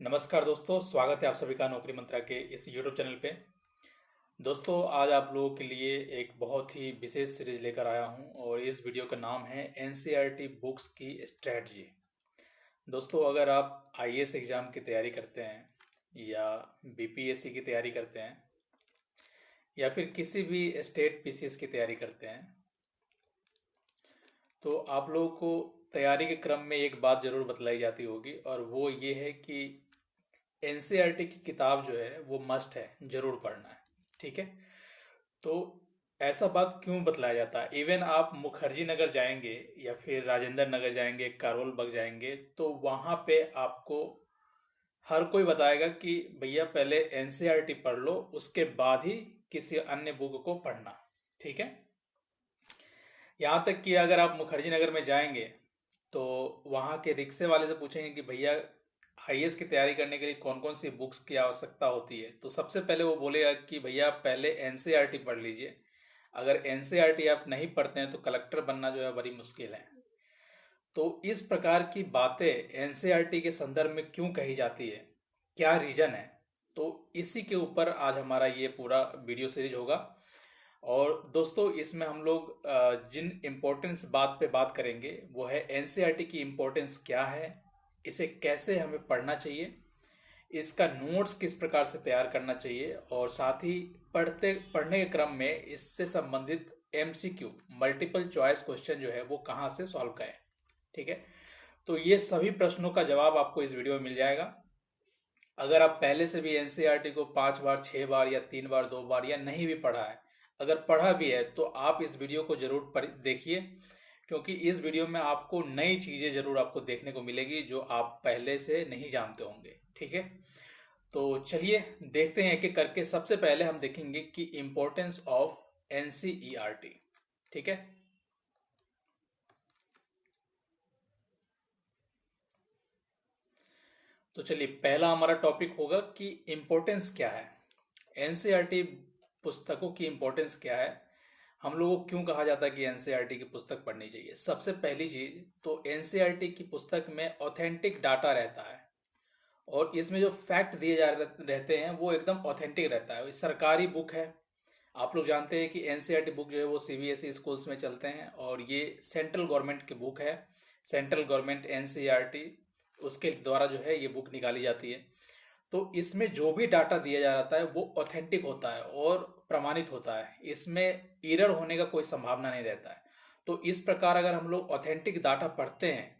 नमस्कार दोस्तों, स्वागत है आप सभी का नौकरी मंत्रा के इस यूट्यूब चैनल पे। दोस्तों, आज आप लोगों के लिए एक बहुत ही विशेष सीरीज लेकर आया हूं और इस वीडियो का नाम है एनसीईआरटी बुक्स की स्ट्रेटजी। दोस्तों, अगर आप आईएएस एग्ज़ाम की तैयारी करते हैं या बीपीएससी की तैयारी करते हैं या फिर किसी भी स्टेट पीसीएस की तैयारी करते हैं, तो आप लोगों को तैयारी के क्रम में एक बात ज़रूर बतलाई जाती होगी और वो ये है कि एनसीईआरटी की किताब जो है वो मस्ट है, ज़रूर पढ़ना है। ठीक है, तो ऐसा बात क्यों बतलाया जाता है? इवन आप मुखर्जी नगर जाएंगे या फिर राजेंद्र नगर जाएंगे, कारोल बाग जाएंगे, तो वहाँ पे आपको हर कोई बताएगा कि भैया पहले एनसीईआरटी पढ़ लो, उसके बाद ही किसी अन्य बुक को पढ़ना। ठीक है, यहाँ तक कि अगर आप मुखर्जी नगर में जाएंगे तो वहाँ के रिक्शे वाले से पूछेंगे कि भैया आईएएस की तैयारी करने के लिए कौन कौन सी बुक्स की आवश्यकता होती है, तो सबसे पहले वो बोलेगा कि भैया आप पहले एनसीईआरटी पढ़ लीजिए। अगर एनसीईआरटी आप नहीं पढ़ते हैं तो कलेक्टर बनना जो है बड़ी मुश्किल है। तो इस प्रकार की बातें एनसीईआरटी के संदर्भ में क्यों कही जाती है, क्या रीजन है, तो इसी के ऊपर आज हमारा ये पूरा वीडियो सीरीज होगा। और दोस्तों, इसमें हम लोग जिन इम्पोर्टेंस बात पे बात करेंगे वो है एनसीईआरटी की इम्पोर्टेंस क्या है, इसे कैसे हमें पढ़ना चाहिए, इसका नोट्स किस प्रकार से तैयार करना चाहिए, और साथ ही पढ़ने के क्रम में इससे संबंधित एमसीक्यू मल्टीपल चॉइस क्वेश्चन जो है वो कहाँ से सॉल्व करें। ठीक है, तो ये सभी प्रश्नों का जवाब आपको इस वीडियो में मिल जाएगा। अगर आप पहले से भी एनसीईआरटी को 5 बार 6 बार या 3 बार 2 बार या नहीं भी पढ़ा है, अगर पढ़ा भी है तो आप इस वीडियो को जरूर देखिए, क्योंकि इस वीडियो में आपको नई चीज़ें जरूर आपको देखने को मिलेगी जो आप पहले से नहीं जानते होंगे। ठीक है, तो चलिए देखते हैं एक एक करके। सबसे पहले हम देखेंगे कि इम्पोर्टेंस ऑफ एनसीईआरटी। ठीक है, तो चलिए पहला हमारा टॉपिक होगा कि इम्पोर्टेंस क्या है, एनसीईआरटी पुस्तकों की इम्पोर्टेंस क्या है, हम लोगों को क्यों कहा जाता है कि एनसीईआरटी की पुस्तक पढ़नी चाहिए। सबसे पहली चीज तो एनसीईआरटी की पुस्तक में ऑथेंटिक डाटा रहता है और इसमें जो फैक्ट दिए रहते हैं वो एकदम ऑथेंटिक रहता है। ये सरकारी बुक है, आप लोग जानते हैं कि एनसीईआरटी बुक जो है वो सीबीएसई स्कूल्स में चलते हैं और ये सेंट्रल गवर्नमेंट की बुक है। सेंट्रल गवर्नमेंट एनसीईआरटी उसके द्वारा जो है ये बुक निकाली जाती है। तो इसमें जो भी डाटा दिया जा रहा है वो ऑथेंटिक होता है और प्रमाणित होता है, इसमें एरर होने का कोई संभावना नहीं रहता है। तो इस प्रकार अगर हम लोग ऑथेंटिक डाटा पढ़ते हैं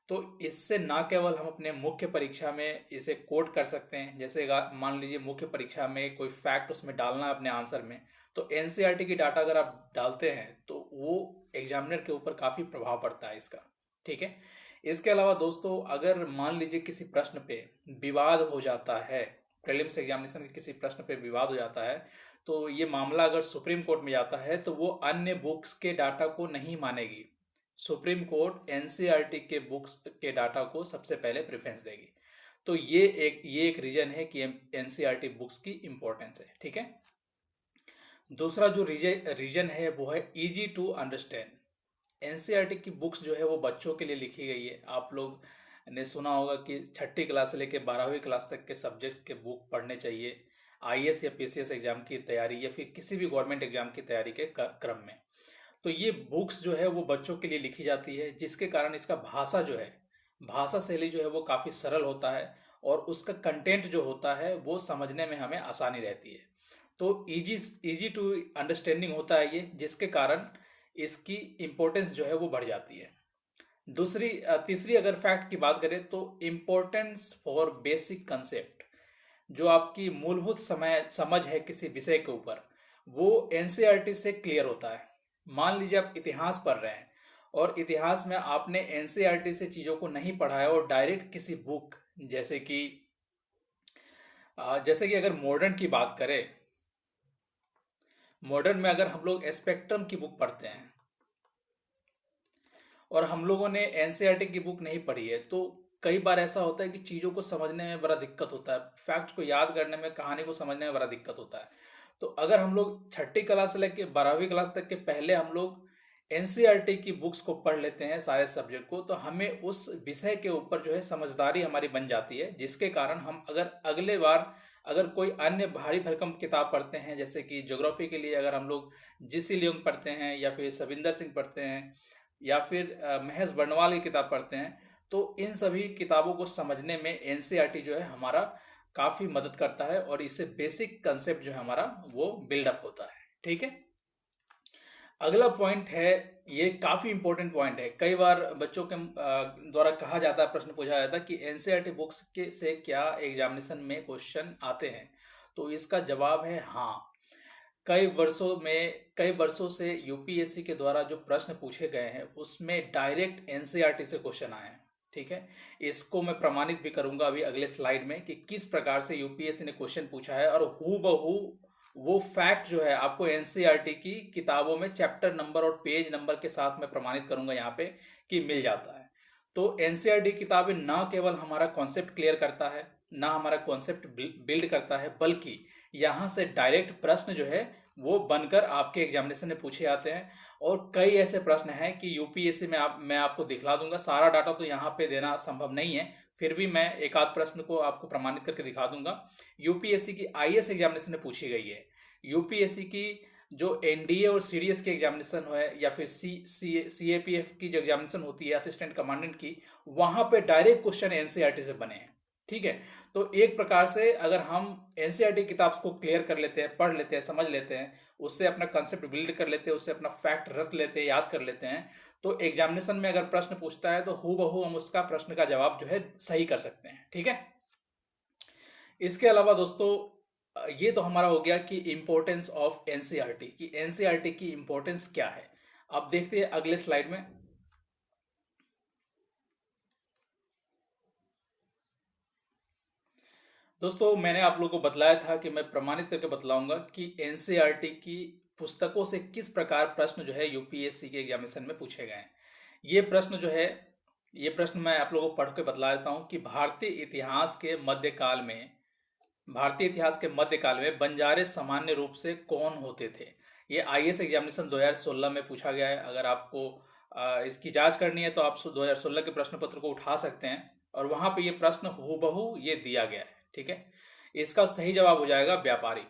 तो इससे ना केवल हम अपने मुख्य परीक्षा में इसे कोट कर सकते हैं, जैसे मान लीजिए मुख्य परीक्षा में कोई फैक्ट उसमें डालना है अपने आंसर में, तो एनसीईआरटी की डाटा अगर आप डालते हैं तो वो एग्जामिनर के ऊपर काफ़ी प्रभाव पड़ता है इसका। ठीक है, इसके अलावा दोस्तों, अगर मान लीजिए किसी प्रश्न पे विवाद हो जाता है, प्रीलिम्स एग्जामिनेशन के किसी प्रश्न पे विवाद हो जाता है, तो ये मामला अगर सुप्रीम कोर्ट में जाता है तो वो अन्य बुक्स के डाटा को नहीं मानेगी। सुप्रीम कोर्ट एनसीईआरटी के बुक्स के डाटा को सबसे पहले प्रेफरेंस देगी। तो ये एक रीजन है कि एनसीईआरटी बुक्स की इम्पोर्टेंस है। ठीक है, दूसरा जो रीजन है वो है इजी टू अंडरस्टैंड। एनसीईआरटी की बुक्स जो है वो बच्चों के लिए लिखी गई है। आप लोग ने सुना होगा कि 6ठी क्लास से लेकर 12वीं क्लास तक के सब्जेक्ट के बुक पढ़ने चाहिए आईएएस या पीसीएस एग्जाम की तैयारी या फिर किसी भी गवर्नमेंट एग्जाम की तैयारी के क्रम में। तो ये बुक्स जो है वो बच्चों के लिए लिखी जाती है, जिसके कारण इसका भाषा जो है, भाषा शैली जो है वो काफ़ी सरल होता है और उसका कंटेंट जो होता है वो समझने में हमें आसानी रहती है। तो इजी इजी टू अंडरस्टैंडिंग होता है ये, जिसके कारण इसकी इम्पोर्टेंस जो है वो बढ़ जाती है। तीसरी अगर फैक्ट की बात करें तो इम्पोर्टेंस फॉर बेसिक कंसेप्ट, जो आपकी मूलभूत समझ है किसी विषय के ऊपर, वो एनसीईआरटी से क्लियर होता है। मान लीजिए आप इतिहास पढ़ रहे हैं और इतिहास में आपने एनसीईआरटी से चीज़ों को नहीं पढ़ा है और डायरेक्ट किसी बुक जैसे कि अगर मॉडर्न की बात करें, मॉडर्न में अगर हम लोग स्पेक्ट्रम की बुक पढ़ते हैं और हम लोगों ने एनसीईआरटी की बुक नहीं पढ़ी है, तो कई बार ऐसा होता है कि चीज़ों को समझने में बड़ा दिक्कत होता है, फैक्ट्स को याद करने में, कहानी को समझने में बड़ा दिक्कत होता है। तो अगर हम लोग 6ठी क्लास से लेकर 12वीं क्लास तक के पहले हम लोग एनसीईआरटी की बुक्स को पढ़ लेते हैं सारे सब्जेक्ट को, तो हमें उस विषय के ऊपर जो है समझदारी हमारी बन जाती है, जिसके कारण हम अगर अगले बार अगर कोई अन्य भारी भरकम किताब पढ़ते हैं, जैसे कि ज्योग्राफी के लिए अगर हम लोग जीसी लियोंग पढ़ते हैं या फिर सविंदर सिंह पढ़ते हैं या फिर महेश बर्णवाल की किताब पढ़ते हैं, तो इन सभी किताबों को समझने में एनसीईआरटी जो है हमारा काफ़ी मदद करता है और इससे बेसिक कंसेप्ट जो है हमारा वो बिल्डअप होता है। ठीक है, अगला पॉइंट है, ये काफी इंपॉर्टेंट पॉइंट है। कई बार बच्चों के द्वारा कहा जाता है, प्रश्न पूछा जाता है कि एनसीईआरटी बुक्स के से क्या एग्जामिनेशन में क्वेश्चन आते हैं, तो इसका जवाब है हाँ। कई वर्षों से यूपीएससी के द्वारा जो प्रश्न पूछे गए हैं उसमें डायरेक्ट एनसीईआरटी से क्वेश्चन आए हैं। ठीक है, इसको मैं प्रमाणित भी करूंगा अभी अगले स्लाइड में कि किस प्रकार से यूपीएससी ने क्वेश्चन पूछा है, और हूबहू वो फैक्ट जो है आपको एनसीईआरटी की किताबों में चैप्टर नंबर और पेज नंबर के साथ मैं प्रमाणित करूंगा यहाँ पे कि मिल जाता है। तो एनसीईआरटी किताबें ना केवल हमारा कॉन्सेप्ट क्लियर करता है, ना हमारा कॉन्सेप्ट बिल्ड करता है, बल्कि यहाँ से डायरेक्ट प्रश्न जो है वो बनकर आपके एग्जामिनेशन में पूछे जाते हैं। और कई ऐसे प्रश्न हैं कि यूपीएससी में मैं आपको दिखला दूंगा, सारा डाटा तो यहाँ पे देना संभव नहीं है, फिर भी मैं एक आध प्रश्न को आपको प्रमाणित करके दिखा दूंगा। यूपीएससी की आईएएस एग्जामिनेशन में पूछी गई है, यूपीएससी की जो एनडीए और सीडीएस की एग्जामिनेशन है, या फिर सीएपीएफ की जो एग्जामिनेशन होती है असिस्टेंट कमांडेंट की, वहां पे डायरेक्ट क्वेश्चन एनसीईआरटी से बने हैं। ठीक है, तो एक प्रकार से अगर हम एनसीईआरटी किताब को क्लियर कर लेते हैं, पढ़ लेते हैं, समझ लेते हैं, उससे अपना कंसेप्ट बिल्ड कर लेते हैं, उससे अपना फैक्ट रट लेते हैं, याद कर लेते हैं, तो एग्जामिनेशन में अगर प्रश्न पूछता है तो हूबहू हम उसका प्रश्न का जवाब जो है सही कर सकते हैं। ठीक है, इसके अलावा दोस्तों ये तो हमारा हो गया कि इंपॉर्टेंस ऑफ एनसीईआरटी, कि एनसीईआरटी की इंपॉर्टेंस क्या है। अब देखते हैं अगले स्लाइड में। दोस्तों मैंने आप लोगों को बतलाया था कि मैं प्रमाणित करके बतलाऊंगा कि एनसीईआरटी की पुस्तकों से किस प्रकार प्रश्न जो है यूपीएससी के एग्जामिनेशन में पूछे गए हैं। ये प्रश्न मैं आप लोगों को पढ़ के बतला देता हूं कि भारतीय इतिहास के मध्यकाल में बंजारे सामान्य रूप से कौन होते थे। ये आईएएस एग्जामिनेशन 2016 में पूछा गया है। अगर आपको इसकी जांच करनी है तो आप 2016 के प्रश्न पत्र को उठा सकते हैं और वहां पे ये प्रश्न हूबहू ये दिया गया है। ठीक है, इसका सही जवाब हो जाएगा व्यापारी।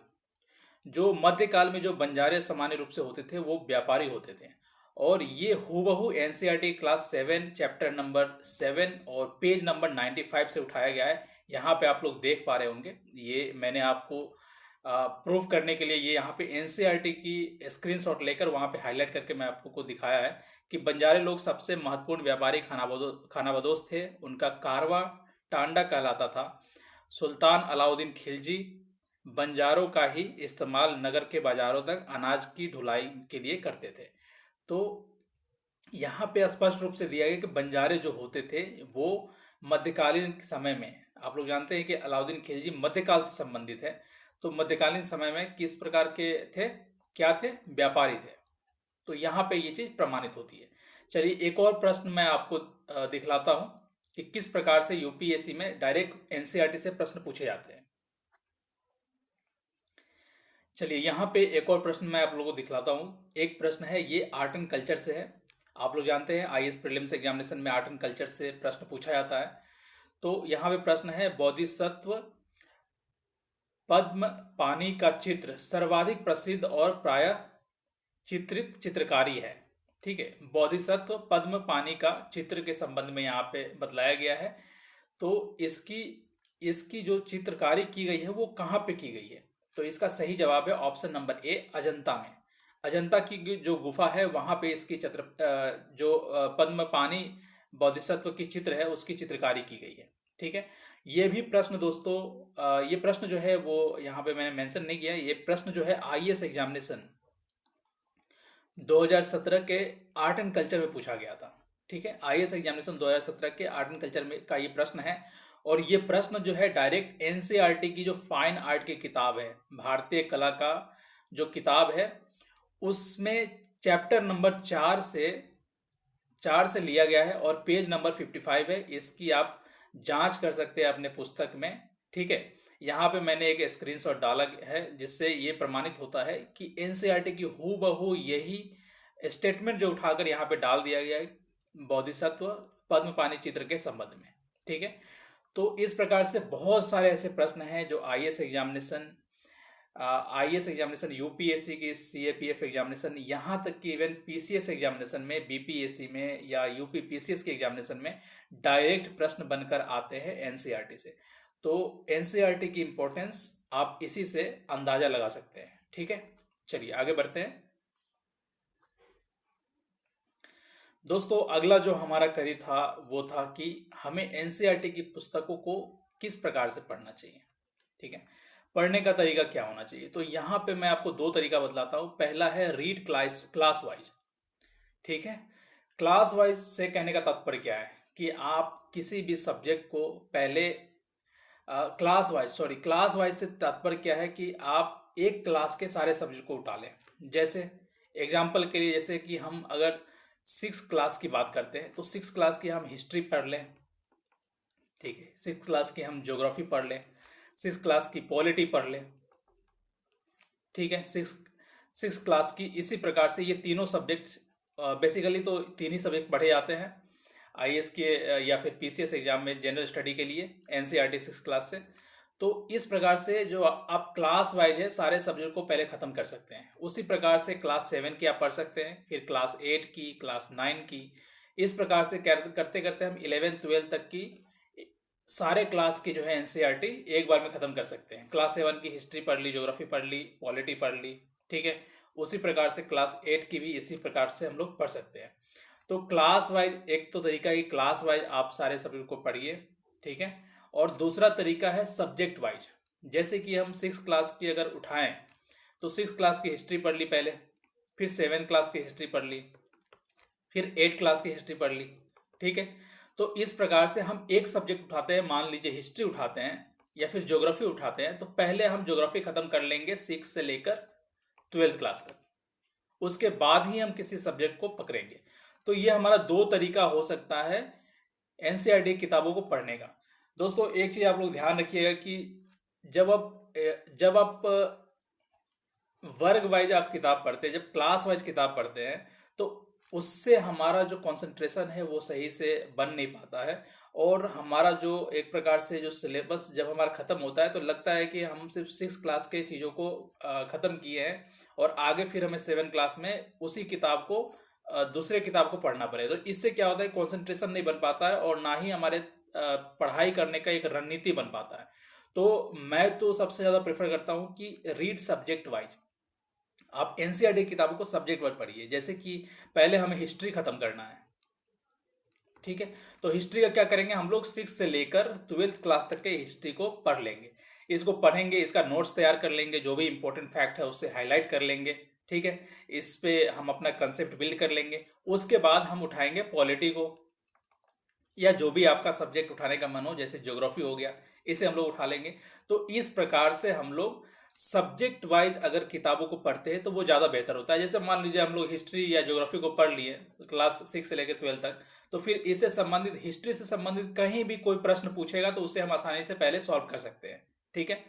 जो मध्यकाल में जो बंजारे सामान्य रूप से होते थे वो व्यापारी होते थे, और ये हूबहू एनसीईआरटी क्लास 7 चैप्टर नंबर 7 और पेज नंबर 95 से उठाया गया है। यहाँ पे आप लोग देख पा रहे होंगे, ये मैंने आपको प्रूफ करने के लिए ये यहाँ पे एनसीईआरटी की स्क्रीनशॉट लेकर वहाँ पे हाईलाइट करके मैं आपको को दिखाया है कि बंजारे लोग सबसे महत्वपूर्ण व्यापारी खानाबदोश थे। उनका कारवा टांडा कहलाता था। सुल्तान अलाउद्दीन खिलजी बंजारों का ही इस्तेमाल नगर के बाजारों तक अनाज की ढुलाई के लिए करते थे। तो यहाँ पे स्पष्ट रूप से दिया गया कि बंजारे जो होते थे वो मध्यकालीन समय में, आप लोग जानते हैं कि अलाउद्दीन खिलजी मध्यकाल से संबंधित है, तो मध्यकालीन समय में किस प्रकार के थे, क्या थे, व्यापारी थे। तो यहाँ पे ये चीज प्रमाणित होती है। चलिए एक और प्रश्न मैं आपको दिखलाता हूं कि किस प्रकार से यूपीएससी में डायरेक्ट एनसीईआरटी से प्रश्न पूछे जाते हैं। चलिए यहाँ पे एक और प्रश्न मैं आप लोगों को दिखलाता हूँ। एक प्रश्न है, ये आर्ट एंड कल्चर से है। आप लोग जानते हैं आईएएस प्रीलिम्स एग्जामिनेशन में आर्ट एंड कल्चर से प्रश्न पूछा जाता है। तो यहाँ पे प्रश्न है, बोधिसत्व पद्म पानी का चित्र सर्वाधिक प्रसिद्ध और प्रायः चित्रित चित्रकारी है। ठीक है, बोधिसत्व पद्म पानी का चित्र के संबंध में यहाँ पे बतलाया गया है। तो इसकी जो चित्रकारी की गई है वो कहाँ पे की गई है, तो इसका सही जवाब है ऑप्शन नंबर ए, अजंता में। अजंता की जो गुफा है वहां पे इसकी जो पद्म पानी बोधिसत्व की चित्र है उसकी चित्रकारी की गई है। ठीक है, ये भी प्रश्न दोस्तों ये प्रश्न जो है वो यहाँ पे मैंने मेंशन नहीं किया। ये प्रश्न जो है आईएएस एग्जामिनेशन 2017 के आर्ट एंड कल्चर में पूछा गया था। ठीक है, आईएएस एग्जामिनेशन 2017 के आर्ट एंड कल्चर में का ये प्रश्न है, और ये प्रश्न जो है डायरेक्ट एनसीईआरटी की जो फाइन आर्ट की किताब है, भारतीय कला का जो किताब है, उसमें चैप्टर नंबर 4 से लिया गया है और पेज नंबर 55 है। इसकी आप जांच कर सकते हैं अपने पुस्तक में। ठीक है, यहाँ पे मैंने एक स्क्रीनशॉट डाला है जिससे ये प्रमाणित होता है कि एनसीईआरटी की हूबहू यही स्टेटमेंट जो उठाकर यहाँ पे डाल दिया गया है बोधिसत्व पद्म पानी चित्र के संबंध में। ठीक है, तो इस प्रकार से बहुत सारे ऐसे प्रश्न हैं जो आईएएस एग्जामिनेशन, यूपीएससी की, सीएपीएफ एग्जामिनेशन, यहाँ तक कि इवन पीसीएस एग्जामिनेशन में, बीपीएससी में या यूपी पीसीएस के एग्जामिनेशन में डायरेक्ट प्रश्न बनकर आते हैं एनसीईआरटी से। तो एनसीईआरटी की इंपॉर्टेंस आप इसी से अंदाजा लगा सकते हैं। ठीक है, चलिए आगे बढ़ते हैं। दोस्तों अगला जो हमारा कड़ी था वो था कि हमें एनसीईआरटी की पुस्तकों को किस प्रकार से पढ़ना चाहिए। ठीक है, पढ़ने का तरीका क्या होना चाहिए। तो यहाँ पे मैं आपको दो तरीका बतलाता हूँ। पहला है रीड क्लास वाइज। ठीक है, क्लास वाइज से कहने का तात्पर्य क्या है कि आप किसी भी सब्जेक्ट को पहले क्लास वाइज से तात्पर्य क्या है कि आप एक क्लास के सारे सब्जेक्ट को उठा लें। जैसे एग्जाम्पल के लिए, जैसे कि हम अगर 6 क्लास की बात करते हैं तो 6 क्लास की हम हिस्ट्री पढ़ लें। ठीक है, 6 क्लास की हम ज्योग्राफी पढ़ लें, 6 क्लास की पॉलिटी पढ़ लें। ठीक है, 6 क्लास की, इसी प्रकार से ये तीनों सब्जेक्ट्स, बेसिकली तो तीन ही सब्जेक्ट पढ़े जाते हैं आईएएस के या फिर पीसीएस एग्जाम में जनरल स्टडी के लिए एनसीईआरटी 6 क्लास से। तो इस प्रकार से जो आप क्लास वाइज है सारे सब्जेक्ट को पहले ख़त्म कर सकते हैं। उसी प्रकार से क्लास 7 की आप पढ़ सकते हैं, फिर क्लास 8 की, क्लास 9 की, इस प्रकार से करते करते हम 11-12 तक की सारे क्लास की जो है एनसीईआरटी एक बार में ख़त्म कर सकते हैं। क्लास 7 की हिस्ट्री पढ़ ली, ज्योग्राफी पढ़ ली, पॉलिटी पढ़ ली। ठीक है, उसी प्रकार से क्लास 8 की भी इसी प्रकार से हम लोग पढ़ सकते हैं। तो क्लास वाइज एक तो तरीका है, क्लास वाइज आप सारे सब्जेक्ट को पढ़िए। ठीक है, और दूसरा तरीका है सब्जेक्ट वाइज। जैसे कि हम 6 क्लास की अगर उठाएं तो 6 क्लास की हिस्ट्री पढ़ ली पहले, फिर 7 क्लास की हिस्ट्री पढ़ ली, फिर 8 क्लास की हिस्ट्री पढ़ ली। ठीक है, तो इस प्रकार से हम एक सब्जेक्ट उठाते हैं, मान लीजिए हिस्ट्री उठाते हैं या फिर ज्योग्राफी उठाते हैं, तो पहले हम ज्योग्राफी खत्म कर लेंगे 6 से लेकर 12 क्लास तक, उसके बाद ही हम किसी सब्जेक्ट को पकड़ेंगे। तो ये हमारा दो तरीका हो सकता है एनसीईआरटी किताबों को पढ़ने का। दोस्तों एक चीज आप लोग ध्यान रखिएगा कि जब आप वर्ग वाइज आप किताब पढ़ते हैं, जब क्लास वाइज किताब पढ़ते हैं, तो उससे हमारा जो कंसंट्रेशन है वो सही से बन नहीं पाता है, और हमारा जो एक प्रकार से जो सिलेबस जब हमारा ख़त्म होता है तो लगता है कि हम सिर्फ 6 क्लास के चीज़ों को ख़त्म किए हैं और आगे फिर हमें 7 क्लास में उसी किताब को दूसरे किताब को पढ़ना पड़ेगा। तो इससे क्या होता है, कंसंट्रेशन नहीं बन पाता है और ना ही हमारे पढ़ाई करने का एक रणनीति बन पाता है। तो मैं तो सबसे ज़्यादा प्रेफर करता हूँ कि रीड सब्जेक्ट वाइज। आप एनसीईआरटी किताबों को सब्जेक्ट वाइज पढ़िए। जैसे कि पहले हमें हिस्ट्री खत्म करना है। ठीक है, तो हिस्ट्री का क्या करेंगे, हम लोग 6 से लेकर 12th क्लास तक के हिस्ट्री को पढ़ लेंगे। इसको पढ़ेंगे, इसका नोट्स तैयार कर लेंगे, जो भी इंपॉर्टेंट फैक्ट है उससे हाईलाइट कर लेंगे। ठीक है, इस पे हम अपना कंसेप्ट बिल्ड कर लेंगे। उसके बाद हम उठाएंगे पॉलिटी को, या जो भी आपका सब्जेक्ट उठाने का मन हो, जैसे ज्योग्राफी हो गया, इसे हम लोग उठा लेंगे। तो इस प्रकार से हम लोग सब्जेक्ट वाइज अगर किताबों को पढ़ते हैं तो वो ज़्यादा बेहतर होता है। जैसे मान लीजिए हम लोग हिस्ट्री या ज्योग्राफी को पढ़ लिए क्लास 6 से लेकर 12 तक, तो फिर इससे संबंधित, हिस्ट्री से संबंधित कहीं भी कोई प्रश्न पूछेगा तो उसे हम आसानी से पहले सॉल्व कर सकते हैं। ठीक है,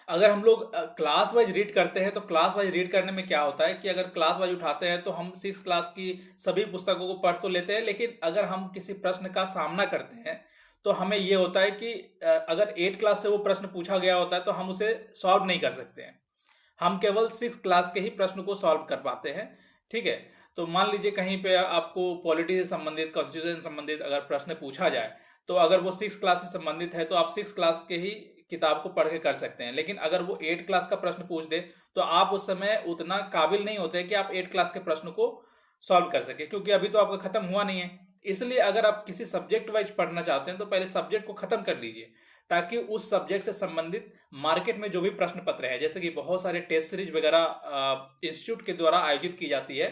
अगर हम लोग क्लास वाइज रीड करते हैं तो क्लास वाइज रीड करने में क्या होता है कि अगर क्लास वाइज उठाते हैं तो हम 6 क्लास की सभी पुस्तकों को पढ़ तो लेते हैं, लेकिन अगर हम किसी प्रश्न का सामना करते हैं तो हमें ये होता है कि अगर 8 क्लास से वो प्रश्न पूछा गया होता है तो हम उसे सॉल्व नहीं कर सकते हैं। हम केवल 6 क्लास के ही प्रश्न को सॉल्व कर पाते हैं। ठीक है, तो मान लीजिए कहीं पे आपको पॉलिटी से संबंधित, कॉन्स्टिट्यूशन से संबंधित अगर प्रश्न पूछा जाए, तो अगर वो 6 क्लास से संबंधित है तो आप 6 क्लास के ही किताब को पढ़ के कर सकते हैं। लेकिन अगर वो 8 क्लास का प्रश्न पूछ दे तो आप उस समय उतना काबिल नहीं होते कि आप 8 क्लास के प्रश्न को सॉल्व कर सके, क्योंकि अभी तो आपका खत्म हुआ नहीं है। इसलिए अगर आप किसी सब्जेक्ट वाइज पढ़ना चाहते हैं तो पहले सब्जेक्ट को खत्म कर लीजिए, ताकि उस सब्जेक्ट से संबंधित मार्केट में जो भी प्रश्न पत्र है, जैसे कि बहुत सारे टेस्ट सीरीज वगैरह इंस्टीट्यूट के द्वारा आयोजित की जाती है,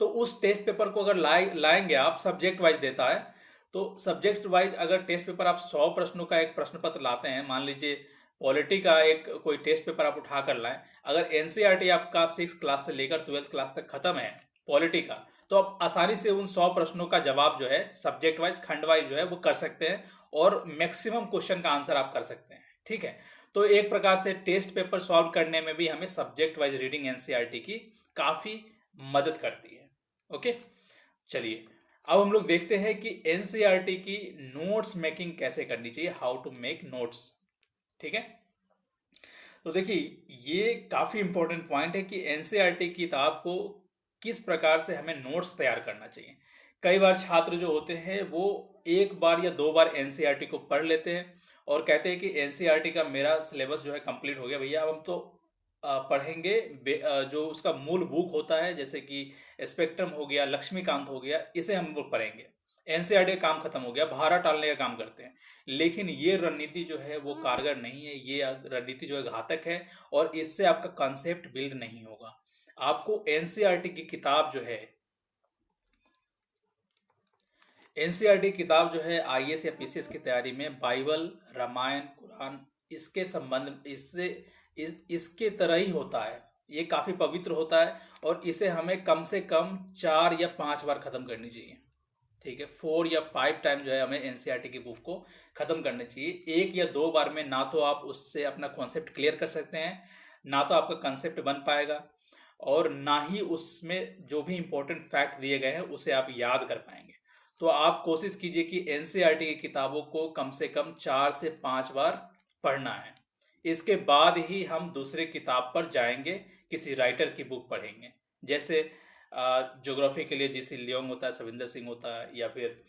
तो उस टेस्ट पेपर को अगर लाएंगे आप, सब्जेक्ट वाइज देता है, तो सब्जेक्ट वाइज अगर टेस्ट पेपर आप 100 प्रश्नों का एक प्रश्न पत्र लाते हैं, मान लीजिए पॉलिटी का एक कोई टेस्ट पेपर आप उठा कर लाएं, अगर एनसीईआरटी आपका 6 क्लास से लेकर 12th क्लास तक खत्म है पॉलिटी का, तो आप आसानी से उन 100 प्रश्नों का जवाब जो है सब्जेक्ट वाइज, खंड वाइज जो है वो कर सकते हैं, और मैक्सिमम क्वेश्चन का आंसर आप कर सकते हैं। ठीक है, तो एक प्रकार से टेस्ट पेपर सॉल्व करने में भी हमें सब्जेक्ट वाइज रीडिंग एनसीईआरटी की काफ़ी मदद करती है। ओके, चलिए अब हम लोग देखते हैं कि एनसीईआरटी की नोट्स मेकिंग कैसे करनी चाहिए, हाउ टू मेक नोट्स। ठीक है, तो देखिए ये काफ़ी इंपॉर्टेंट पॉइंट है कि एनसीईआरटी की किताब को किस प्रकार से हमें नोट्स तैयार करना चाहिए। कई बार छात्र जो होते हैं वो एक बार या दो बार एनसीईआरटी को पढ़ लेते हैं और कहते हैं कि एनसीईआरटी का मेरा सिलेबस जो है कंप्लीट हो गया भैया, अब हम तो पढ़ेंगे जो उसका मूल बुक होता है, जैसे कि स्पेक्ट्रम हो गया, लक्ष्मीकांत हो गया, इसे हम लोग पढ़ेंगे। एनसीईआरटी का काम खत्म हो गया, भारा टालने का काम करते हैं। लेकिन ये रणनीति जो है वो कारगर नहीं है, ये रणनीति जो है घातक है और इससे आपका कॉन्सेप्ट बिल्ड नहीं होगा। आपको एनसीईआरटी की किताब जो है, एनसीईआरटी की किताब जो है आईएएस या पीसीएस की तैयारी में बाइबल, रामायण, कुरान, इसके संबंध इससे इसके तरह ही होता है। ये काफी पवित्र होता है और इसे हमें कम से कम 4 या 5 बार खत्म करनी चाहिए। ठीक है, 4 या 5 टाइम जो है हमें एनसीईआरटी की बुक को खत्म करना चाहिए। एक या दो बार में ना तो आप उससे अपना कॉन्सेप्ट क्लियर कर सकते हैं, ना तो आपका कॉन्सेप्ट बन पाएगा, और ना ही उसमें जो भी इंपॉर्टेंट फैक्ट दिए गए हैं उसे आप याद कर पाएंगे। तो आप कोशिश कीजिए कि एनसीईआरटी की किताबों को कम से कम 4 से 5 बार पढ़ना है। इसके बाद ही हम दूसरे किताब पर जाएंगे, किसी राइटर की बुक पढ़ेंगे। जैसे ज्योग्राफी के लिए जीसी लियोंग होता है, सविंदर सिंह होता है, या फिर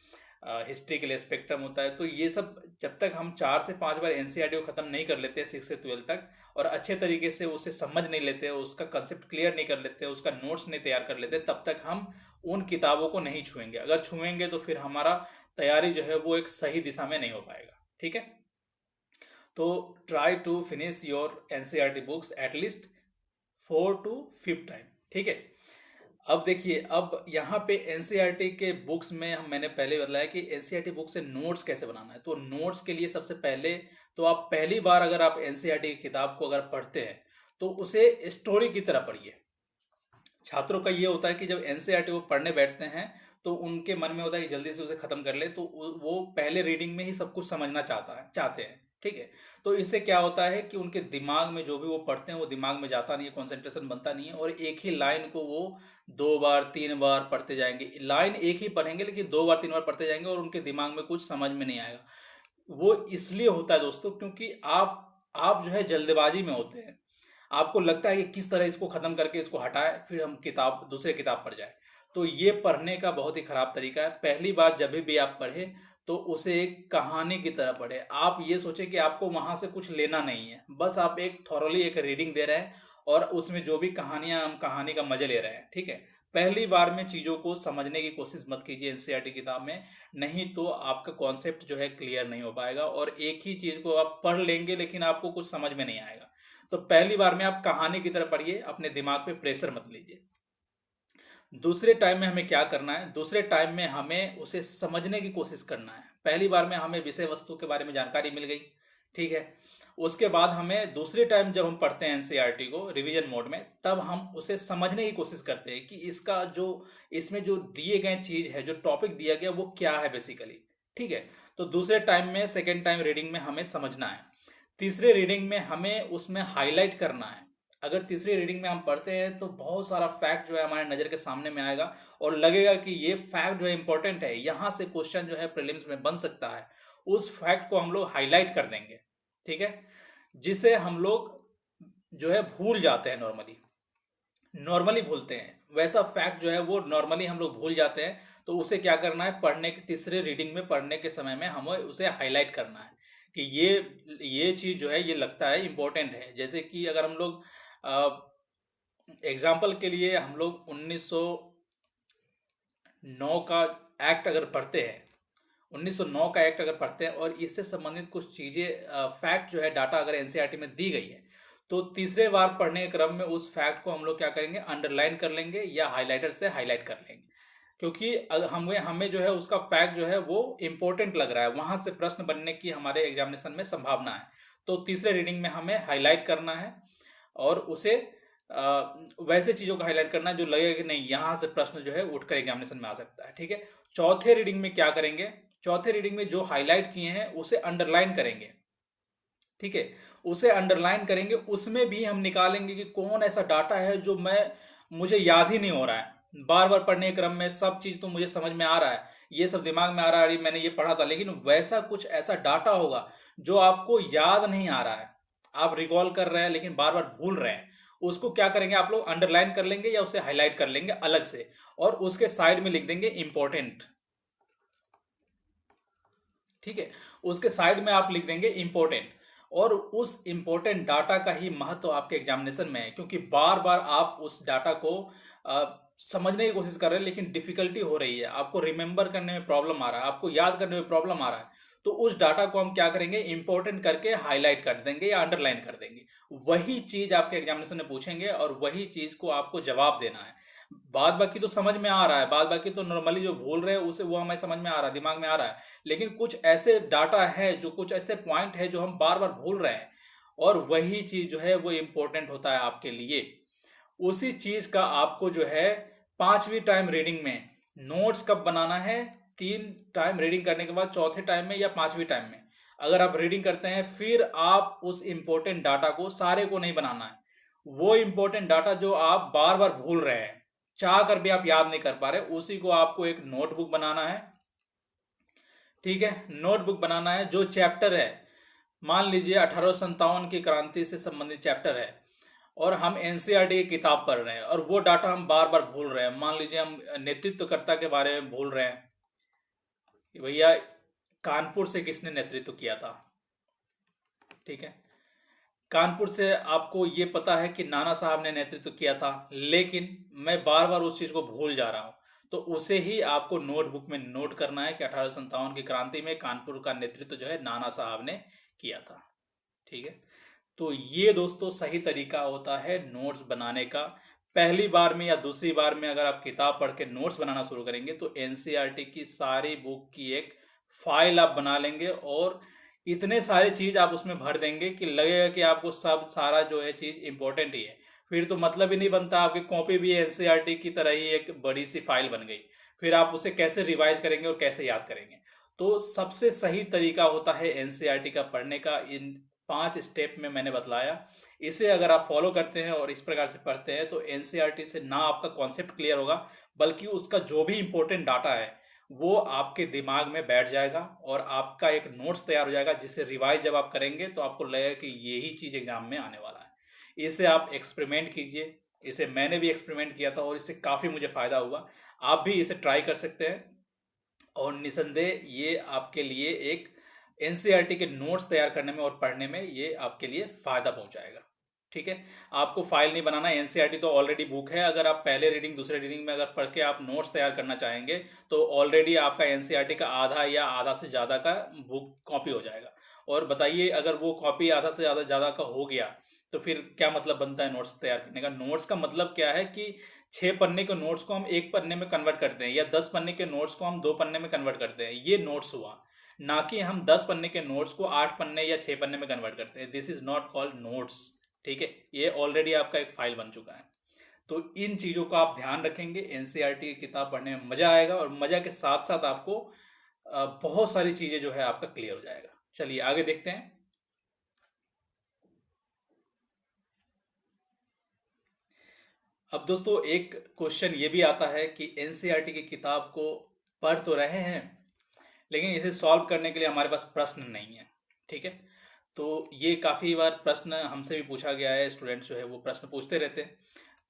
हिस्ट्री के लिए स्पेक्ट्रम होता है। तो ये सब जब तक हम 4 से 5 बार एनसीईआरटी को ख़त्म नहीं कर लेते हैं 6 से 12 तक, और अच्छे तरीके से उसे समझ नहीं लेते, उसका कंसेप्ट क्लियर नहीं कर लेते, उसका नोट्स नहीं तैयार कर लेते, तब तक हम उन किताबों को नहीं छुएंगे। अगर छुएंगे तो फिर हमारा तैयारी जो है वो एक सही दिशा में नहीं हो पाएगा। ठीक है, तो try to finish your NCERT books at least 4 to 5 time. ठीक है, अब देखिए, अब यहाँ पे एनसीईआरटी के बुक्स में मैंने पहले बताया कि एनसीईआरटी बुक से नोट्स कैसे बनाना है। तो नोट्स के लिए सबसे पहले तो आप पहली बार अगर आप एनसीईआरटी की किताब को अगर पढ़ते हैं तो उसे स्टोरी की तरह पढ़िए। छात्रों का ये होता है कि जब एनसीईआरटी को पढ़ने बैठते हैं तो उनके मन में होता है कि जल्दी से उसे खत्म कर ले, तो वो पहले रीडिंग में ही सब कुछ समझना चाहते हैं। ठीक है, तो इससे क्या होता है कि उनके दिमाग में जो भी वो पढ़ते हैं वो दिमाग में जाता नहीं है, कंसंट्रेशन बनता नहीं है, और एक ही लाइन को वो 2 बार 3 बार पढ़ते जाएंगे। लाइन एक ही पढ़ेंगे लेकिन 2 बार 3 बार पढ़ते जाएंगे और उनके दिमाग में कुछ समझ में नहीं आएगा। वो इसलिए होता है दोस्तों क्योंकि आप जो है जल्दबाजी में होते हैं। आपको लगता है कि किस तरह इसको खत्म करके इसको हटाए, फिर हम दूसरे किताब पर जाए। तो ये पढ़ने का बहुत ही खराब तरीका है। पहली बार जब भी आप पढ़े तो उसे एक कहानी की तरह पढ़े। आप ये सोचें कि आपको वहां से कुछ लेना नहीं है, बस आप एक थॉरली एक रीडिंग दे रहे हैं और उसमें जो भी कहानियां, हम कहानी का मजा ले रहे हैं। ठीक है, पहली बार में चीजों को समझने की कोशिश मत कीजिए एनसीईआरटी किताब में, नहीं तो आपका कॉन्सेप्ट जो है क्लियर नहीं हो पाएगा और एक ही चीज को आप पढ़ लेंगे लेकिन आपको कुछ समझ में नहीं आएगा। तो पहली बार में आप कहानी की तरह पढ़िए, अपने दिमाग पे प्रेशर मत लीजिए। दूसरे टाइम में हमें क्या करना है, दूसरे टाइम में हमें उसे समझने की कोशिश करना है। पहली बार में हमें विषय वस्तु के बारे में जानकारी मिल गई, ठीक है, उसके बाद हमें दूसरे टाइम जब हम पढ़ते हैं एनसीईआरटी को रिवीजन मोड में, तब हम उसे समझने की कोशिश करते हैं कि इसका जो इसमें जो दिए गए चीज है, जो टॉपिक दिया गया वो क्या है बेसिकली। ठीक है, तो दूसरे टाइम में, सेकेंड टाइम रीडिंग में हमें समझना है। तीसरे रीडिंग में हमें उसमें हाईलाइट करना है। अगर तीसरी रीडिंग में हम पढ़ते हैं तो बहुत सारा फैक्ट जो है हमारे नज़र के सामने में आएगा और लगेगा कि ये फैक्ट जो है इंपॉर्टेंट है, यहाँ से क्वेश्चन जो है प्रीलिम्स में बन सकता है। उस फैक्ट को हम लोग हाईलाइट कर देंगे। ठीक है, जिसे हम लोग जो है भूल जाते हैं, नॉर्मली भूलते हैं, वैसा फैक्ट जो है वो नॉर्मली हम लोग भूल जाते हैं। तो उसे क्या करना है, पढ़ने के तीसरे रीडिंग में पढ़ने के समय में हमें उसे हाईलाइट करना है कि ये चीज़ जो है ये लगता है इंपॉर्टेंट है। जैसे कि अगर हम लोग एग्जाम्पल के लिए हम लोग 1909 का एक्ट अगर पढ़ते हैं, 1909 का एक्ट अगर पढ़ते हैं और इससे संबंधित कुछ चीज़ें, फैक्ट जो है, डाटा अगर एनसीईआरटी में दी गई है, तो तीसरे बार पढ़ने के क्रम में उस फैक्ट को हम लोग क्या करेंगे, अंडरलाइन कर लेंगे या हाईलाइटर से हाईलाइट कर लेंगे। क्योंकि अगर हमें जो है उसका फैक्ट जो है वो इंपॉर्टेंट लग रहा है, वहां से प्रश्न बनने की हमारे एग्जामिनेशन में संभावना है। तो तीसरे रीडिंग में हमें हाईलाइट करना है और उसे वैसे चीज़ों को हाईलाइट करना है जो लगेगा कि नहीं, यहाँ से प्रश्न जो है उठकर एग्जामिनेशन में आ सकता है। ठीक है, चौथे रीडिंग में क्या करेंगे, चौथे रीडिंग में जो हाईलाइट किए हैं उसे अंडरलाइन करेंगे। ठीक है, उसे अंडरलाइन करेंगे, उसमें भी हम निकालेंगे कि कौन ऐसा डाटा है जो मैं मुझे याद ही नहीं हो रहा है, बार बार पढ़ने के क्रम में सब चीज तो मुझे समझ में आ रहा है, ये सब दिमाग में आ रहा है, अरे मैंने ये पढ़ा था, लेकिन वैसा कुछ ऐसा डाटा होगा जो आपको याद नहीं आ रहा है, आप रिकॉल कर रहे हैं लेकिन बार बार भूल रहे हैं। उसको क्या करेंगे आप लोग, अंडरलाइन कर लेंगे या उसे हाईलाइट कर लेंगे अलग से, और उसके साइड में लिख देंगे इंपॉर्टेंट। ठीक है, उसके साइड में आप लिख देंगे इंपॉर्टेंट। और उस इंपॉर्टेंट डाटा का ही महत्व आपके एग्जामिनेशन में है, क्योंकि बार बार आप उस डाटा को समझने की कोशिश कर रहे हैं लेकिन डिफिकल्टी हो रही है, आपको रिमेंबर करने में प्रॉब्लम आ रहा है, आपको याद करने में प्रॉब्लम आ रहा है। तो उस डाटा को हम क्या करेंगे, इंपॉर्टेंट करके हाईलाइट कर देंगे या अंडरलाइन कर देंगे। वही चीज आपके एग्जामिनेशन में पूछेंगे और वही चीज को आपको जवाब देना है। बाद बाकी तो समझ में आ रहा है, बाद बाकी तो नॉर्मली जो भूल रहे हैं उसे वो हमें समझ में आ रहा है, दिमाग में आ रहा है, लेकिन कुछ ऐसे डाटा है, जो कुछ ऐसे पॉइंट है जो हम बार बार भूल रहे हैं, और वही चीज जो है वो इम्पोर्टेंट होता है आपके लिए। उसी चीज का आपको जो है 5वीं टाइम रीडिंग में नोट्स कब बनाना है, 3 टाइम रीडिंग करने के बाद, चौथे टाइम में या 5वीं टाइम में अगर आप रीडिंग करते हैं, फिर आप उस इंपॉर्टेंट डाटा को, सारे को नहीं बनाना है, वो इंपॉर्टेंट डाटा जो आप बार बार भूल रहे हैं, चाह कर भी आप याद नहीं कर पा रहे, उसी को आपको एक नोटबुक बनाना है। ठीक है, नोटबुक बनाना है, जो चैप्टर है, मान लीजिए 1857 की क्रांति से संबंधित चैप्टर है, और हम एनसीईआरटी की किताब पढ़ रहे हैं, और वो डाटा हम बार बार भूल रहे हैं। मान लीजिए हम नेतृत्वकर्ता के बारे में भूल रहे हैं कि भैया कानपुर से किसने नेतृत्व किया था। ठीक है, कानपुर से आपको ये पता है कि नाना साहब ने नेतृत्व किया था, लेकिन मैं बार बार उस चीज को भूल जा रहा हूं, तो उसे ही आपको नोटबुक में नोट करना है कि 1857 की क्रांति में कानपुर का नेतृत्व जो है नाना साहब ने किया था। ठीक है, तो ये दोस्तों सही तरीका होता है नोट्स बनाने का। पहली बार में या दूसरी बार में अगर आप किताब पढ़ के नोट्स बनाना शुरू करेंगे तो एनसीईआरटी की सारी बुक की एक फाइल आप बना लेंगे, और इतने सारे चीज आप उसमें भर देंगे कि लगेगा कि आपको सब सारा जो है चीज इंपॉर्टेंट ही है। फिर तो मतलब ही नहीं बनता, आपकी कॉपी भी एनसीईआरटी की तरह ही एक बड़ी सी फाइल बन गई, फिर आप उसे कैसे रिवाइज करेंगे और कैसे याद करेंगे। तो सबसे सही तरीका होता है एनसीईआरटी का पढ़ने का, इन 5 स्टेप में मैंने बतलाया। इसे अगर आप फॉलो करते हैं और इस प्रकार से पढ़ते हैं तो एनसीईआरटी से ना आपका कॉन्सेप्ट क्लियर होगा, बल्कि उसका जो भी इंपॉर्टेंट डाटा है वो आपके दिमाग में बैठ जाएगा, और आपका एक नोट्स तैयार हो जाएगा, जिसे रिवाइज जब आप करेंगे तो आपको लगेगा कि यही चीज एग्जाम में आने वाला है। इसे आप एक्सपेरिमेंट कीजिए, इसे मैंने भी एक्सपेरिमेंट किया था और इससे काफ़ी मुझे फ़ायदा हुआ। आप भी इसे ट्राई कर सकते हैं, और निसंदेह ये आपके लिए एक एनसीईआरटी के नोट्स तैयार करने में और पढ़ने में ये आपके लिए फ़ायदा पहुंचाएगा। ठीक है, आपको फाइल नहीं बनाना, एनसीईआरटी तो ऑलरेडी बुक है, अगर आप पहले रीडिंग दूसरे रीडिंग में अगर पढ़ के आप नोट्स तैयार करना चाहेंगे तो ऑलरेडी आपका एनसीईआरटी का आधा या आधा से ज़्यादा का बुक कॉपी हो जाएगा। और बताइए, अगर वो कॉपी आधा से ज़्यादा ज़्यादा का हो गया तो फिर क्या मतलब बनता है नोट्स तैयार करने का। नोट्स का मतलब क्या है कि 6 पन्ने के नोट्स को हम 1 पन्ने में कन्वर्ट करते हैं, या 10 पन्ने के नोट्स को हम 2 पन्ने में कन्वर्ट करते हैं, ये नोट्स हुआ। ना कि हम 10 पन्ने के नोट्स को 8 पन्ने या 6 पन्ने में कन्वर्ट करते हैं, this is not called notes. ठीक है, ये ऑलरेडी आपका एक फाइल बन चुका है। तो इन चीज़ों का आप ध्यान रखेंगे, एनसीईआरटी की किताब पढ़ने में मज़ा आएगा, और मज़ा के साथ साथ आपको बहुत सारी चीज़ें जो है आपका क्लियर हो जाएगा। चलिए आगे देखते हैं। अब दोस्तों एक क्वेश्चन ये भी आता है कि एनसीईआरटी की किताब को पढ़ तो रहे हैं, लेकिन इसे सॉल्व करने के लिए हमारे पास प्रश्न नहीं है। ठीक है, तो ये काफ़ी बार प्रश्न हमसे भी पूछा गया है, स्टूडेंट्स जो है वो प्रश्न पूछते रहते हैं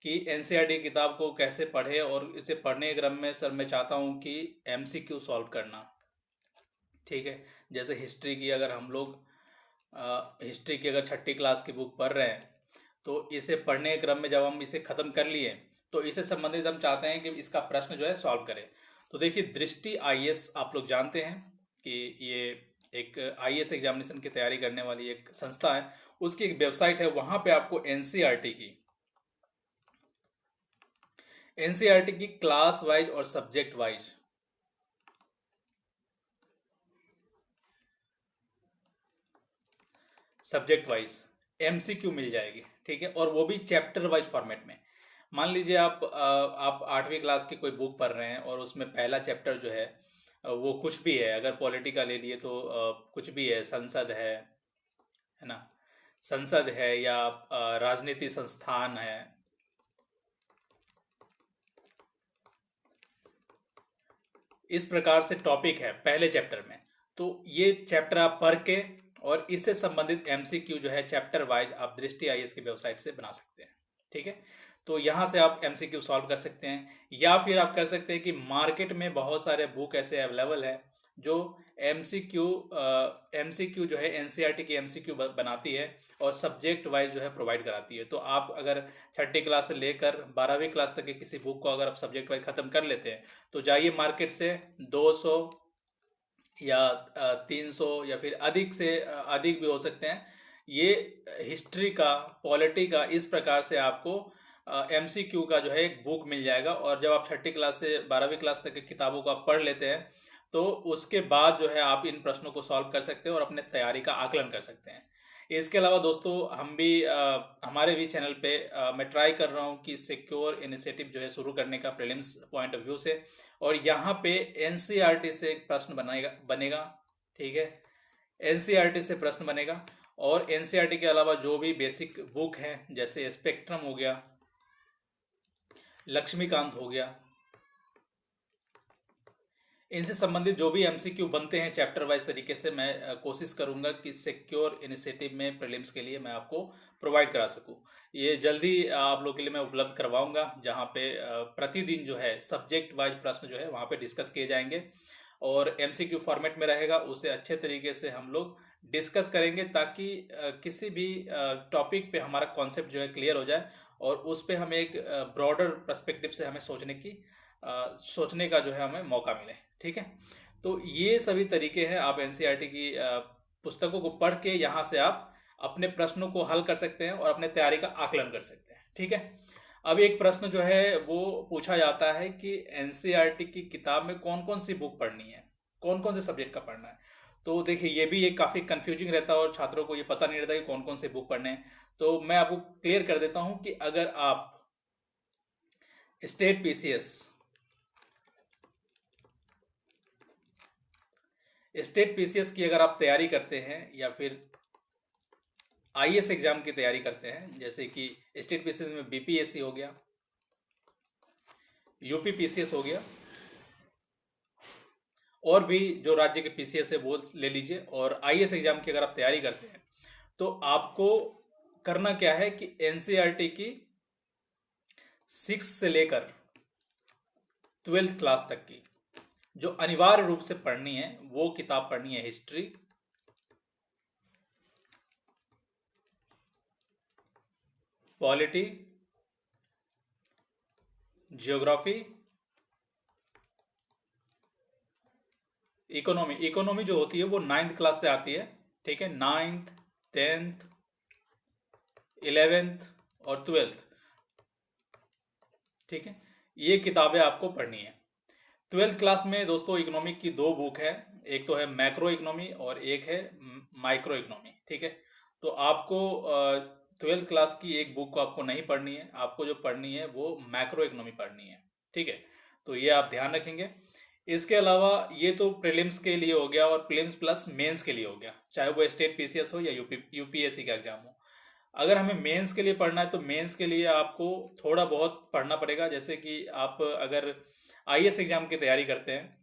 कि एनसीईआरटी किताब को कैसे पढ़े, और इसे पढ़ने के क्रम में सर मैं चाहता हूँ कि एमसीक्यू सॉल्व करना। ठीक है, जैसे हिस्ट्री की अगर हम लोग हिस्ट्री की अगर 6ठी क्लास की बुक पढ़ रहे हैं, तो इसे पढ़ने के क्रम में जब हम इसे ख़त्म कर लिए तो इसे संबंधित हम चाहते हैं कि इसका प्रश्न जो है सॉल्व करें। तो देखिए, दृष्टि आईएएस आप लोग जानते हैं कि ये एक आईएएस एग्जामिनेशन की तैयारी करने वाली एक संस्था है, उसकी एक वेबसाइट है, वहाँ पे आपको एनसीईआरटी की क्लास वाइज और सब्जेक्ट वाइज एमसीक्यू मिल जाएगी। ठीक है, और वो भी चैप्टर वाइज फॉर्मेट में। मान लीजिए आप 8वीं क्लास की कोई बुक पढ़ रहे हैं, और उसमें पहला चैप्टर जो है वो कुछ भी है, अगर पॉलिटी का ले लिए तो कुछ भी है, संसद है ना, संसद है, या राजनीति संस्थान है, इस प्रकार से टॉपिक है पहले चैप्टर में। तो ये चैप्टर आप पढ़ के और इससे संबंधित एमसीक्यू जो है चैप्टर वाइज आप दृष्टि आईएएस की वेबसाइट से बना सकते हैं। ठीक है, तो यहाँ से आप एमसीक्यू सॉल्व कर सकते हैं, या फिर आप कर सकते हैं कि मार्केट में बहुत सारे बुक ऐसे अवेलेबल है जो एमसीक्यू एमसीक्यू जो है एनसीईआरटी की एमसीक्यू बनाती है और सब्जेक्ट वाइज जो है प्रोवाइड कराती है। तो आप अगर छठी क्लास से लेकर 12वीं क्लास तक के किसी बुक को अगर आप सब्जेक्ट वाइज ख़त्म कर लेते हैं तो जाइए मार्केट से 200 या 300 या फिर अधिक से अधिक भी हो सकते हैं, ये हिस्ट्री का, पॉलिटी का, इस प्रकार से आपको एमसीक्यू का जो है एक बुक मिल जाएगा। और जब आप छठी क्लास से 12वीं क्लास तक की किताबों को आप पढ़ लेते हैं तो उसके बाद जो है आप इन प्रश्नों को सॉल्व कर सकते हैं और अपने तैयारी का आकलन कर सकते हैं। इसके अलावा दोस्तों हम भी हमारे भी चैनल पे मैं ट्राई कर रहा हूँ कि सिक्योर इनिशिएटिव जो है शुरू करने का प्रीलिम्स पॉइंट ऑफ व्यू से, और यहाँ पे एनसीईआरटी से एक प्रश्न बनेगा। ठीक है, एनसीईआरटी से प्रश्न बनेगा, और एनसीईआरटी के अलावा जो भी बेसिक बुक हैं जैसे स्पेक्ट्रम हो गया, लक्ष्मीकांत हो गया, इनसे संबंधित जो भी एमसीक्यू बनते हैं चैप्टर वाइज तरीके से मैं कोशिश करूंगा कि सिक्योर इनिशिएटिव में प्रीलिम्स के लिए मैं आपको प्रोवाइड करा सकूं। ये जल्दी आप लोगों के लिए मैं उपलब्ध करवाऊंगा, जहां पे प्रतिदिन जो है सब्जेक्ट वाइज प्रश्न जो है वहां पे डिस्कस किए जाएंगे और एमसीक्यू फॉर्मेट में रहेगा। उसे अच्छे तरीके से हम लोग डिस्कस करेंगे ताकि किसी भी टॉपिक पे हमारा कॉन्सेप्ट जो है क्लियर हो जाए और उस पर हमें एक ब्रॉडर पर्सपेक्टिव से हमें सोचने का जो है हमें मौका मिले। ठीक है, तो ये सभी तरीके हैं, आप एनसीईआरटी की पुस्तकों को पढ़ के यहाँ से आप अपने प्रश्नों को हल कर सकते हैं और अपने तैयारी का आकलन कर सकते हैं। ठीक है, अब एक प्रश्न जो है वो पूछा जाता है कि एनसीईआरटी की किताब में कौन कौन सी बुक पढ़नी है, कौन कौन से सब्जेक्ट का पढ़ना है। तो देखिए ये भी एक काफ़ी कंफ्यूजिंग रहता है और छात्रों को ये पता नहीं रहता कि कौन कौन से बुक पढ़ने हैं। तो मैं आपको क्लियर कर देता हूँ कि अगर आप स्टेट पीसीएस की अगर आप तैयारी करते हैं या फिर आईएएस एग्जाम की तैयारी करते हैं, जैसे कि स्टेट पीसीएस में बीपीएससी हो गया, यूपी पीसीएस हो गया, और भी जो राज्य के पीसीएस है वो ले लीजिए, और आईएएस एग्जाम की अगर आप तैयारी करते हैं तो आपको करना क्या है कि एनसीईआरटी की 6 से लेकर 12th क्लास तक की जो अनिवार्य रूप से पढ़नी है वो किताब पढ़नी है हिस्ट्री, पॉलिटी, जियोग्राफी, इकोनॉमी जो होती है वो 9th क्लास से आती है। ठीक है, 9th, 10th, 11th और 12th। ठीक है, ये किताबें आपको पढ़नी है। 12th क्लास में दोस्तों इकोनॉमिक की 2 बुक है, एक तो है मैक्रो इकोनॉमी और एक है माइक्रो इकोनॉमी। ठीक है, तो आपको 12th क्लास की एक बुक को आपको नहीं पढ़नी है, आपको जो पढ़नी है वो मैक्रो इकोनॉमी पढ़नी है। ठीक है, तो ये आप ध्यान रखेंगे। इसके अलावा ये तो प्रीलिम्स के लिए हो गया और प्रीलिम्स प्लस मेंस के लिए हो गया, चाहे वो स्टेट पीसीएस हो या यूपीएससी का एग्जाम हो। अगर हमें मेंस के लिए पढ़ना है तो मेंस के लिए आपको थोड़ा बहुत पढ़ना पड़ेगा। जैसे कि आप अगर आईएएस एग्जाम की तैयारी करते हैं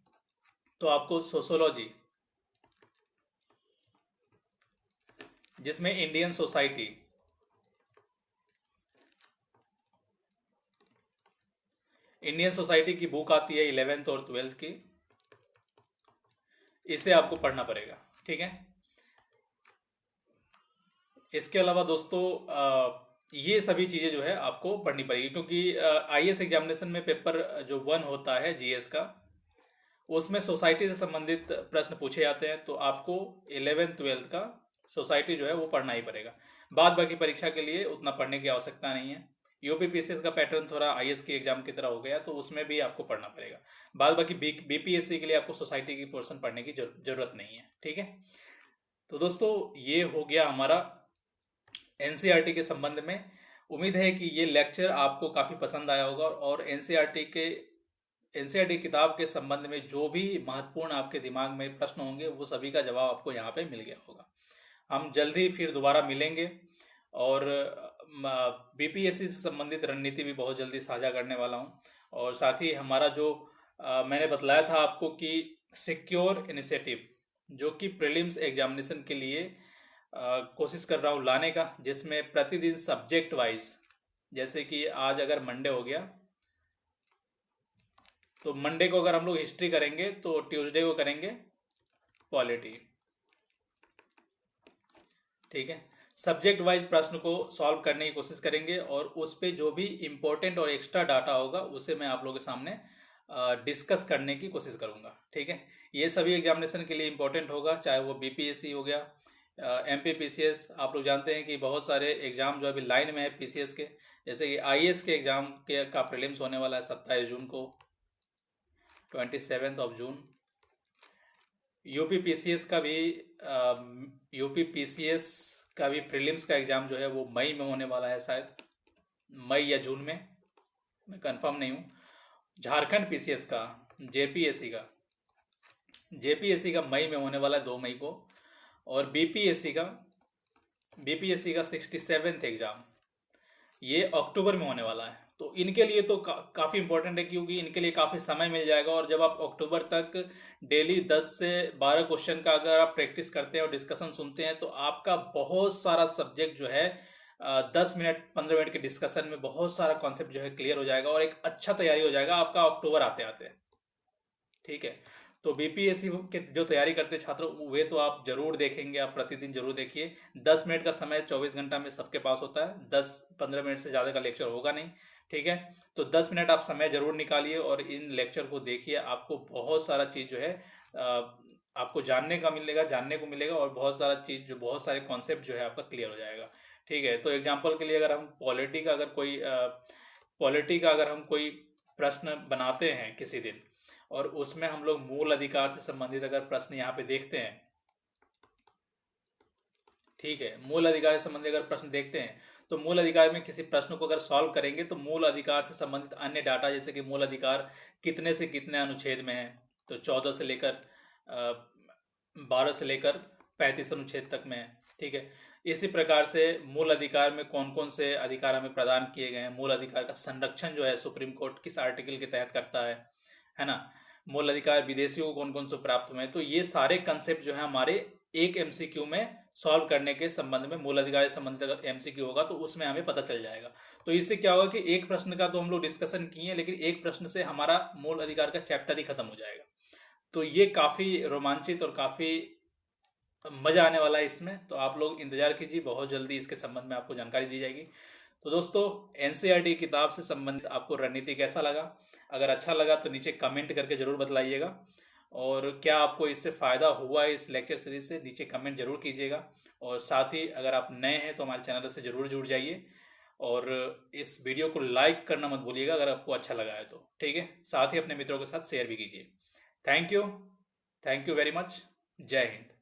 तो आपको सोशोलॉजी, जिसमें इंडियन सोसाइटी की बुक आती है 11th और 12th की, इसे आपको पढ़ना पड़ेगा। ठीक है, इसके अलावा दोस्तों ये सभी चीज़ें जो है आपको पढ़नी पड़ेगी, क्योंकि आईएएस एग्जामिनेशन में पेपर जो 1 होता है जीएस का, उसमें सोसाइटी से संबंधित प्रश्न पूछे जाते हैं। तो आपको 11th 12th का सोसाइटी जो है वो पढ़ना ही पड़ेगा। बाद बाकी परीक्षा के लिए उतना पढ़ने की आवश्यकता नहीं है। यूपी पीसीएस का पैटर्न थोड़ा आईएएस के एग्जाम की तरह हो गया, तो उसमें भी आपको पढ़ना पड़ेगा। बाद बाकी बीपीएससी के लिए आपको सोसाइटी की पोर्शन पढ़ने की जरूरत नहीं है। ठीक है, तो दोस्तों ये हो गया हमारा एनसीईआरटी के संबंध में। उम्मीद है कि ये लेक्चर आपको काफ़ी पसंद आया होगा और एनसीईआरटी किताब के संबंध में जो भी महत्वपूर्ण आपके दिमाग में प्रश्न होंगे वो सभी का जवाब आपको यहाँ पे मिल गया होगा। हम जल्दी फिर दोबारा मिलेंगे और बीपीएससी से संबंधित रणनीति भी बहुत जल्दी साझा करने वाला हूँ, और साथ ही हमारा जो मैंने बतलाया था आपको कि सिक्योर इनिशिएटिव जो कि प्रीलिम्स एग्जामिनेशन के लिए कोशिश कर रहा हूँ लाने का, जिसमें प्रतिदिन सब्जेक्ट वाइज, जैसे कि आज अगर मंडे हो गया तो मंडे को अगर हम लोग हिस्ट्री करेंगे तो ट्यूसडे को करेंगे पॉलिटी। ठीक है, सब्जेक्ट वाइज प्रश्न को सॉल्व करने की कोशिश करेंगे और उस पे जो भी इम्पोर्टेंट और एक्स्ट्रा डाटा होगा उसे मैं आप लोगों के सामने डिस्कस करने की कोशिश करूंगा। ठीक है, ये सभी एग्जामिनेशन के लिए इम्पोर्टेंट होगा, चाहे वो बीपीएससी हो गया, एमपी पीसीएस। आप लोग जानते हैं कि बहुत सारे एग्जाम जो अभी लाइन में है पीसीएस के, जैसे कि आईएएस के एग्जाम के का प्रीलिम्स होने वाला है 27 जून को, 27 जून। यूपी पीसीएस का भी यूपी पीसीएस का भी प्रीलिम्स का एग्ज़ाम जो है वो मई में होने वाला है, शायद मई या जून में, मैं कंफर्म नहीं हूँ। झारखंड पीसीएस का, जेपीएससी का मई में होने वाला है, 2 मई को। और बीपीएससी का 67th एग्ज़ाम ये अक्टूबर में होने वाला है। तो इनके लिए तो काफ़ी इंपॉर्टेंट है, क्योंकि इनके लिए काफ़ी समय मिल जाएगा। और जब आप अक्टूबर तक डेली 10 से 12 क्वेश्चन का अगर आप प्रैक्टिस करते हैं और डिस्कशन सुनते हैं तो आपका बहुत सारा सब्जेक्ट जो है 10 मिनट 15 मिनट के डिस्कशन में बहुत सारा कॉन्सेप्ट जो है क्लियर हो जाएगा और एक अच्छा तैयारी हो जाएगा आपका अक्टूबर आते आते। ठीक है, तो बीपीएससी के जो तैयारी करते छात्र वे तो आप जरूर देखेंगे, आप प्रतिदिन जरूर देखिए। 10 मिनट का समय 24 घंटा में सबके पास होता है, 10-15 मिनट से ज़्यादा का लेक्चर होगा नहीं। ठीक है, तो 10 मिनट आप समय जरूर निकालिए और इन लेक्चर को देखिए। आपको बहुत सारा चीज़ जो है आपको जानने को मिलेगा और बहुत सारा चीज़ जो बहुत सारे कॉन्सेप्ट जो है आपका क्लियर हो जाएगा। ठीक है, तो एग्जाम्पल के लिए अगर हम पॉलिटी का अगर हम कोई प्रश्न बनाते हैं किसी दिन और उसमें हम लोग मूल अधिकार से संबंधित अगर प्रश्न यहाँ पे देखते हैं, ठीक है, मूल अधिकार से संबंधित अगर प्रश्न देखते हैं तो मूल अधिकार में किसी प्रश्न को अगर सॉल्व करेंगे तो मूल अधिकार से संबंधित अन्य डाटा, जैसे कि मूल अधिकार कितने से कितने अनुच्छेद में है, तो 14 से लेकर 12 से लेकर 35 अनुच्छेद तक में है। ठीक है, इसी प्रकार से मूल अधिकार में कौन कौन से अधिकार हमें प्रदान किए गए हैं, मूल अधिकार का संरक्षण जो है सुप्रीम कोर्ट किस आर्टिकल के तहत करता है ना, मूल अधिकार विदेशियों को कौन कौन से प्राप्त हुए हैं। तो ये सारे कंसेप्ट जो है हमारे एक एमसीक्यू में सॉल्व करने के संबंध में, मूल अधिकार से संबंधित अगर एमसीक्यू होगा तो उसमें हमें पता चल जाएगा। तो इससे क्या होगा कि एक प्रश्न का तो हम लोग डिस्कशन किए, लेकिन एक प्रश्न से हमारा मूल अधिकार का चैप्टर ही खत्म हो जाएगा। तो ये काफ़ी रोमांचित और काफ़ी मज़ा आने वाला है इसमें। तो आप लोग इंतजार कीजिए, बहुत जल्दी इसके संबंध में आपको जानकारी दी जाएगी। तो दोस्तों, एनसीईआरटी किताब से संबंधित आपको रणनीति कैसा लगा? अगर अच्छा लगा तो नीचे कमेंट करके ज़रूर बतलाइएगा। और क्या आपको इससे फ़ायदा हुआ है इस लेक्चर सीरीज से, नीचे कमेंट जरूर कीजिएगा। और साथ ही अगर आप नए हैं तो हमारे चैनल से ज़रूर जुड़ जाइए और इस वीडियो को लाइक करना मत भूलिएगा अगर आपको अच्छा लगा है तो। ठीक है, साथ ही अपने मित्रों के साथ शेयर भी कीजिए। Thank you very much. जय हिंद।